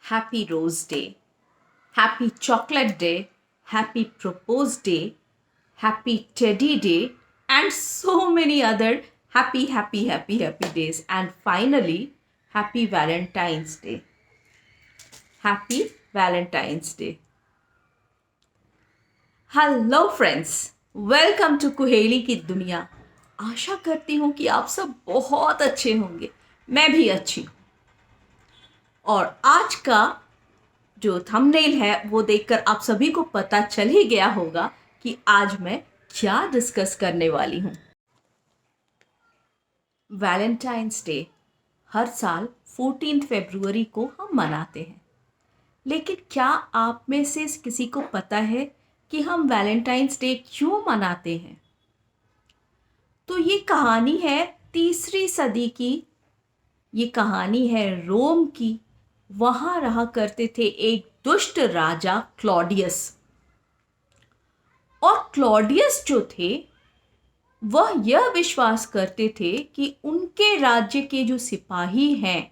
Happy Rose Day, Happy Chocolate Day, Happy Propose Day, Happy Teddy Day, and so many other happy days. And finally, Happy Valentine's Day. Happy Valentine's Day. Hello friends, welcome to Kuheli की दुनिया। आशा करती हूँ कि आप सब बहुत अच्छे होंगे। मैं भी अच्छी हूँ। और आज का जो थंबनेल है वो देखकर आप सभी को पता चल ही गया होगा कि आज मैं क्या डिस्कस करने वाली हूँ। वैलेंटाइंस डे हर साल 14 फरवरी को हम मनाते हैं। लेकिन क्या आप में से किसी को पता है कि हम वैलेंटाइंस डे क्यों मनाते हैं? तो ये कहानी है 3री सदी की। ये कहानी है रोम की। वहां रहा करते थे एक दुष्ट राजा क्लॉडियस। और क्लॉडियस जो थे वह यह विश्वास करते थे कि उनके राज्य के जो सिपाही हैं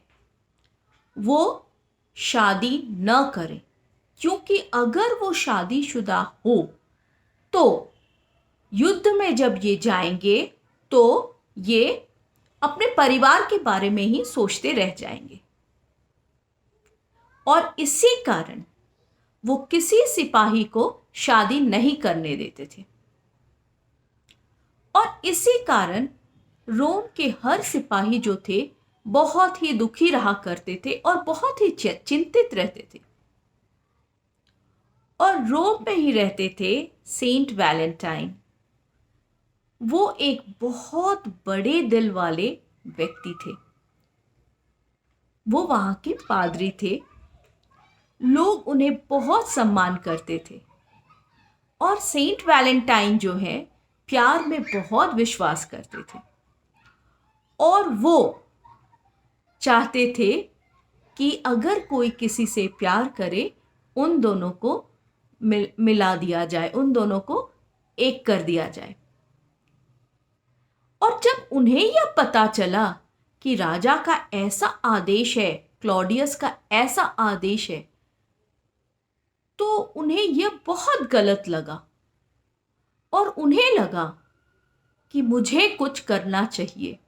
वो शादी न करें, क्योंकि अगर वो शादीशुदा हो तो युद्ध में जब ये जाएंगे तो ये अपने परिवार के बारे में ही सोचते रह जाएंगे। और इसी कारण वो किसी सिपाही को शादी नहीं करने देते थे। और इसी कारण रोम के हर सिपाही जो थे बहुत ही दुखी रहा करते थे और बहुत ही चिंतित रहते थे। और रोम में ही रहते थे सेंट वैलेंटाइन। वो एक बहुत बड़े दिल वाले व्यक्ति थे। वो वहां के पादरी थे। लोग उन्हें बहुत सम्मान करते थे। और सेंट वैलेंटाइन जो है प्यार में बहुत विश्वास करते थे। और वो चाहते थे कि अगर कोई किसी से प्यार करे उन दोनों को मिला दिया जाए, उन दोनों को एक कर दिया जाए। और जब उन्हें यह पता चला कि राजा का ऐसा आदेश है, क्लॉडियस का ऐसा आदेश है, तो उन्हें यह बहुत गलत लगा। और उन्हें लगा कि मुझे कुछ करना चाहिए।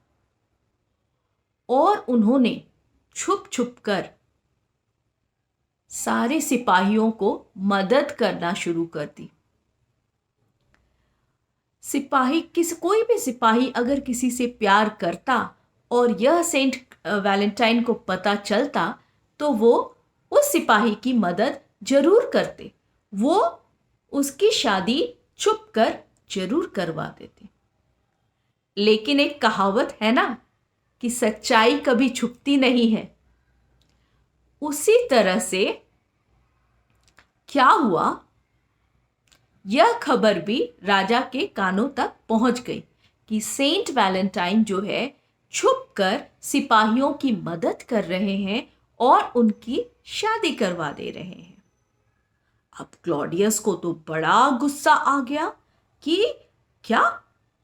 और उन्होंने छुप छुप कर सारे सिपाहियों को मदद करना शुरू कर दी। कोई भी सिपाही अगर किसी से प्यार करता और यह सेंट वैलेंटाइन को पता चलता तो वो उस सिपाही की मदद जरूर करते। वो उसकी शादी छुप कर जरूर करवा देते। लेकिन एक कहावत है ना कि सच्चाई कभी छुपती नहीं है। उसी तरह से क्या हुआ, यह खबर भी राजा के कानों तक पहुंच गई कि सेंट वैलेंटाइन जो है छुप कर सिपाहियों की मदद कर रहे हैं और उनकी शादी करवा दे रहे हैं। अब क्लॉडियस को तो बड़ा गुस्सा आ गया कि क्या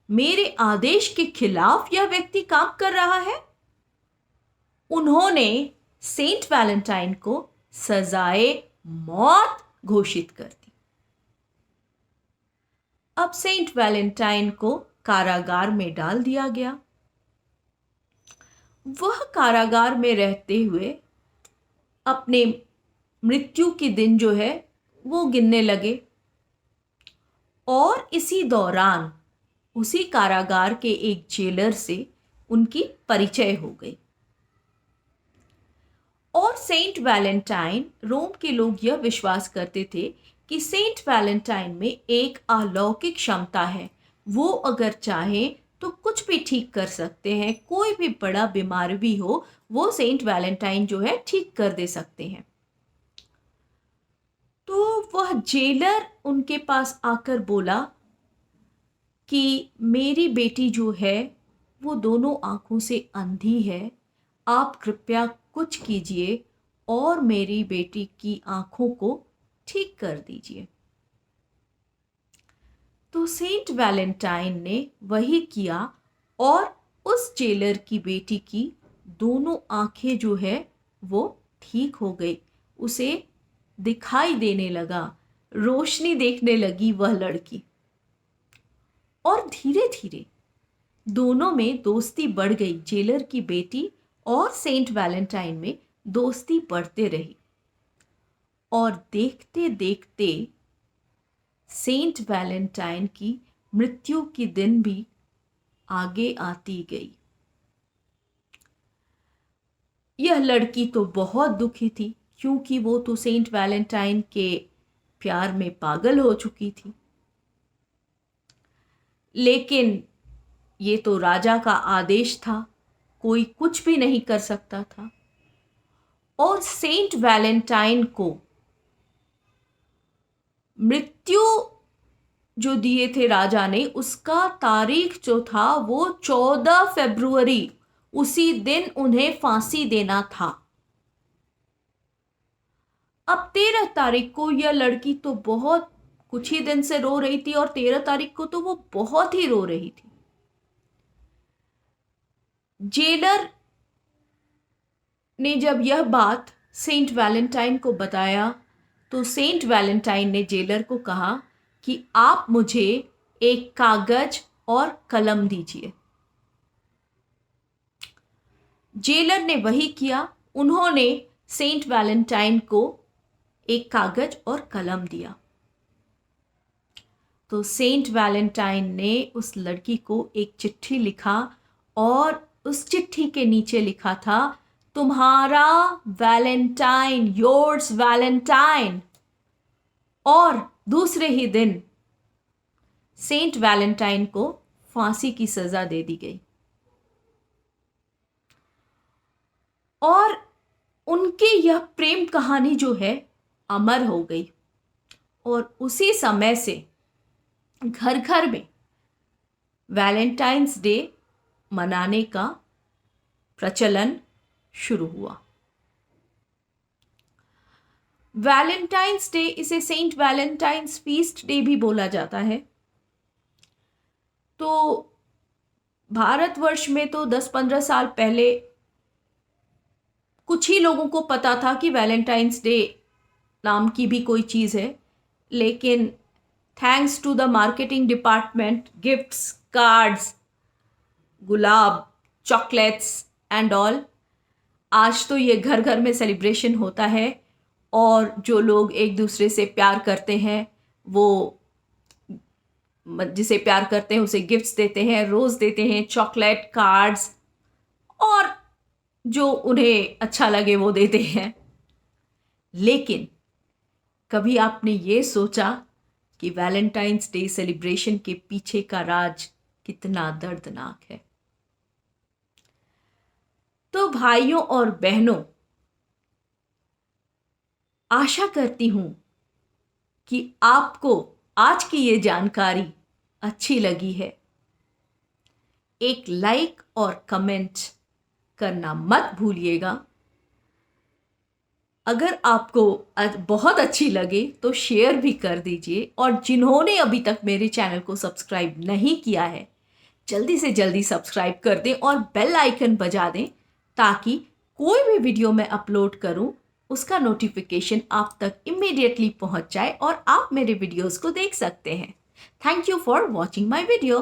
मेरे आदेश के खिलाफ यह व्यक्ति काम कर रहा है। उन्होंने सेंट वैलेंटाइन को सजाए मौत घोषित कर दी। अब सेंट वैलेंटाइन को कारागार में डाल दिया गया। वह कारागार में रहते हुए अपने मृत्यु के दिन जो है वो गिनने लगे। और इसी दौरान उसी कारागार के एक जेलर से उनकी परिचय हो गई। और सेंट वैलेंटाइन, रोम के लोग यह विश्वास करते थे कि सेंट वैलेंटाइन में एक अलौकिक क्षमता है। वो अगर चाहे तो कुछ भी ठीक कर सकते हैं। कोई भी बड़ा बीमार भी हो वो सेंट वैलेंटाइन जो है ठीक कर दे सकते हैं। तो वह जेलर उनके पास आकर बोला कि मेरी बेटी जो है वो दोनों आंखों से अंधी है। आप कृपया कुछ कीजिए और मेरी बेटी की आंखों को ठीक कर दीजिए। तो सेंट वैलेंटाइन ने वही किया और उस जेलर की बेटी की दोनों आंखें जो है वो ठीक हो गई उसे दिखाई देने लगा, रोशनी देखने लगी वह लड़की। और धीरे धीरे दोनों में दोस्ती बढ़ गई। जेलर की बेटी और सेंट वैलेंटाइन में दोस्ती बढ़ते रही और देखते देखते सेंट वैलेंटाइन की मृत्यु की दिन भी आगे आती गई। यह लड़की तो बहुत दुखी थी क्योंकि वो तो सेंट वैलेंटाइन के प्यार में पागल हो चुकी थी। लेकिन ये तो राजा का आदेश था, कोई कुछ भी नहीं कर सकता था। और सेंट वैलेंटाइन को मृत्यु जो दिए थे राजा ने, उसका तारीख जो था वो 14 फरवरी, उसी दिन उन्हें फांसी देना था। अब 13 तारीख को यह लड़की तो बहुत कुछ ही दिन से रो रही थी और 13 तारीख को तो वो बहुत ही रो रही थी। जेलर ने जब यह बात सेंट वैलेंटाइन को बताया तो सेंट वैलेंटाइन ने जेलर को कहा कि आप मुझे एक कागज और कलम दीजिए। जेलर ने वही किया। उन्होंने सेंट वैलेंटाइन को एक कागज और कलम दिया। तो सेंट वैलेंटाइन ने उस लड़की को एक चिट्ठी लिखा और उस चिट्ठी के नीचे लिखा था, तुम्हारा वैलेंटाइन, योर्स वैलेंटाइन। और दूसरे ही दिन सेंट वैलेंटाइन को फांसी की सजा दे दी गई और उनकी यह प्रेम कहानी जो है अमर हो गई। और उसी समय से घर घर में वैलेंटाइंस डे मनाने का प्रचलन शुरू हुआ। वैलेंटाइंस डे, इसे सेंट वैलेंटाइंस फीस्ट डे भी बोला जाता है। तो भारतवर्ष में तो 10-15 साल पहले कुछ ही लोगों को पता था कि वैलेंटाइंस डे नाम की भी कोई चीज़ है, लेकिन thanks to the marketing department, gifts, cards, गुलाब, चॉकलेट्स एंड ऑल, आज तो ये घर घर में सेलिब्रेशन होता है। और जो लोग एक दूसरे से प्यार करते हैं, वो जिसे प्यार करते हैं उसे गिफ्ट्स देते हैं, रोज़ देते हैं, चॉकलेट, कार्ड्स, और जो उन्हें अच्छा लगे वो देते हैं। लेकिन कभी आपने ये सोचा कि वैलेंटाइंस डे सेलिब्रेशन के पीछे का राज कितना दर्दनाक है? तो भाइयों और बहनों, आशा करती हूं कि आपको आज की ये जानकारी अच्छी लगी है। एक लाइक और कमेंट करना मत भूलिएगा। अगर आपको बहुत अच्छी लगे तो शेयर भी कर दीजिए। और जिन्होंने अभी तक मेरे चैनल को सब्सक्राइब नहीं किया है, जल्दी से जल्दी सब्सक्राइब कर दें और बेल आइकन बजा दें, ताकि कोई भी वीडियो मैं अपलोड करूं उसका नोटिफिकेशन आप तक इमीडिएटली पहुंच जाए और आप मेरे वीडियोस को देख सकते हैं। Thank you for watching my video.